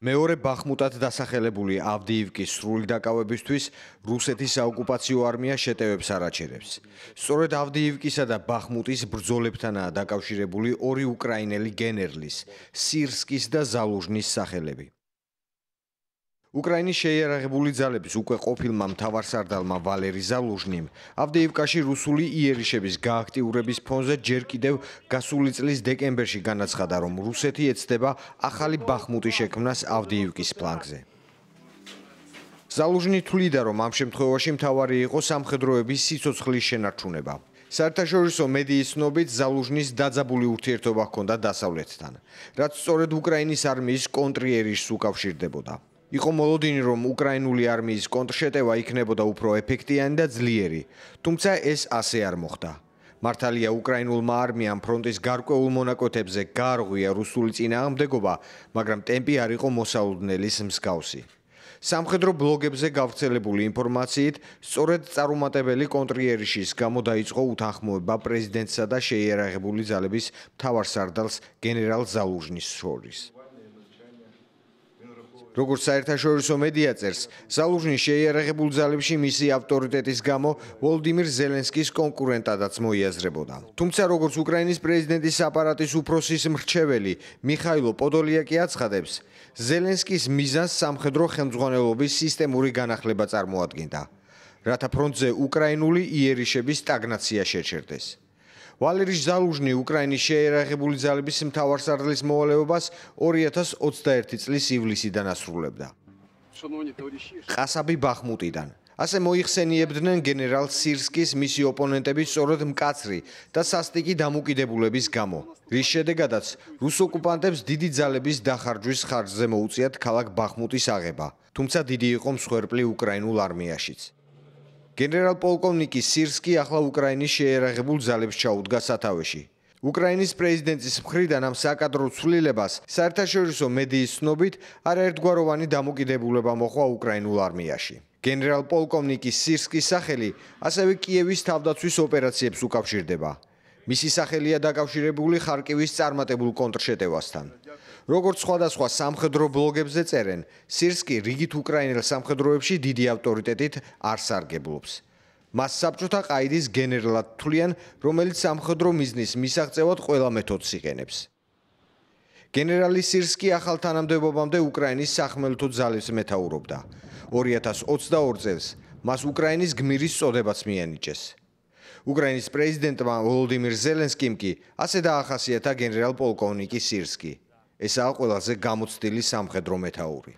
მეორე ბახმუტად დასახელებული ავდიივკის სრული დაკავებისთვის რუსეთის საოკუპაციო არმია შეტევებს არ აჩერებს. სწორედ ავდიივკისა და ბახმუტის ბრძოლებთანაა დაკავშირებული ორი უკრაინელი გენერლის, სირსკის და ზალუჟნის სახელები. უკრაინის შეიარაღებული ძალების უკვე ყოფილმა მთავარსარდალმა ვალერი ზალუჟნიმ ავდიივკაში რუსული იერიშების გააქტიურების ფონზე ჯერ კიდევ გასული წლის დეკემბერში განაცხადა, რომ რუსეთი ეცდება ახალი ბახმუტის შექმნას ავდიივკის ფლანგზე. ზალუჟნი თვლიდა, რომ ამ შემთხვევაში მთავარი იყო სამხედროების სიცოცხლის შენარჩუნება. საერთაშორისო მედიის ცნობით ზალუჟნის დაძაბული ურთიერთობა ჰქონდა დასავლეთთან, რაც სწორედ უკრაინის არმიის კონტრიერიშს უკავშირდებოდა. იყო მოლოდინი, რომ უკრაინული არმიის კონტრშეტევა იქნებოდა უფრო ეფექტიანი და ძლიერი, თუმცა ეს ასე არ მოხდა. მართალია უკრაინულმა არმიამ ფრონტის გარკვეულ მონაკვეთებზე გაარღვია რუსული წინააღმდეგობა, მაგრამ ტემპი არ იყო მოსალოდნელის მსგავსი. სამხედრო ბლოგებზე გავრცელებული ინფორმაციით, სწორედ წარუმატებელი კონტრიერიშის გამო დაიწყო უთანხმოება პრეზიდენტსა და შეიარაღებული ძალების მთავარსარდალს გენერალ ზალუჟნის შორის. როგორც საერთაშორისო მედია წერს, ზალუჟნის შეიარაღებულ ძალებში მისი ავტორიტეტის გამო ვოლოდიმირ ზელენსკის კონკურენტადაც მოიაზრებოდა. თუმცა, როგორც უკრაინის პრეზიდენტის აპარატის უფროსის მრჩეველი მიხაილო პოდოლიაკი აცხადებს, ზელენსკის მიზანს სამხედრო ხელმძღვანელობის სისტემური განახლება წარმოადგენდა, რათა ფრონტზე უკრაინული იერიშების სტაგნაცია შეჩერდეს. ვალერი ზალუჟნი უკრაინის შეიარაღებული ძალების მთავარსარდლის მოვალეობას 2021 წლის ივლისიდან ასრულებდა. ყასაბი ბახმუტიდან. ასე მოიხსენიებდნენ გენერალ სირსკის მისი ოპონენტები სწორედ მკაცრი და სასტიკი დამოკიდებულების გამო, რის შედეგადაც რუს ოკუპანტებს დიდი ძალების დახარჯვის ხარჯზე მოუწიათ ქალაქ ბახმუტის აღება, თუმცა დიდი იყო მსხვერპლი უკრაინულ არმიაშიც. გენერალ პოლკოვნიკი სირსკი ახლა უკრაინის შეიარაღებულ ძალებს ჩაუდგა სათავეში. უკრაინის პრეზიდენტის მხრიდან ამ საკადრო ცვლილებას საერთაშორისო მედიის ცნობით არაერთგვაროვანი დამოკიდებულება მოჰყვა უკრაინულ არმიაში. გენერალ პოლკოვნიკის სირსკის სახელი ასევე კიევის თავდაცვის ოპერაციებს უკავშირდება. მისი სახელია დაკავშირებული ხარკივის წარმატებულ კონტრშეტევასთან. როგორც სხვადასხვა სამხედრო ბლოგებზე წერენ, სირსკი რიგით უკრაინელ სამხედროებში დიდი ავტორიტეტით არ სარგებლობს. მას საბჭოთა ყაიდის გენერლად თვლიან, რომელიც სამხედრო მიზნის მისაღწევად ყველა მეთოდს იყენებს. გენერალი სირსკი ახალ თანამდებობამდე უკრაინის სახმელეთო ძალებს მეთაურობდა. 2022 წელს მას უკრაინის გმირის წოდებაც მიანიჭეს. უკრაინის პრეზიდენტმა ვოლოდიმირ ზელენსკიმ კი ასე დაახასიათა გენერალ პოლკოვნიკი სირსკი. ესაა ყველაზე გამოცდილი სამხედრო მეთაური.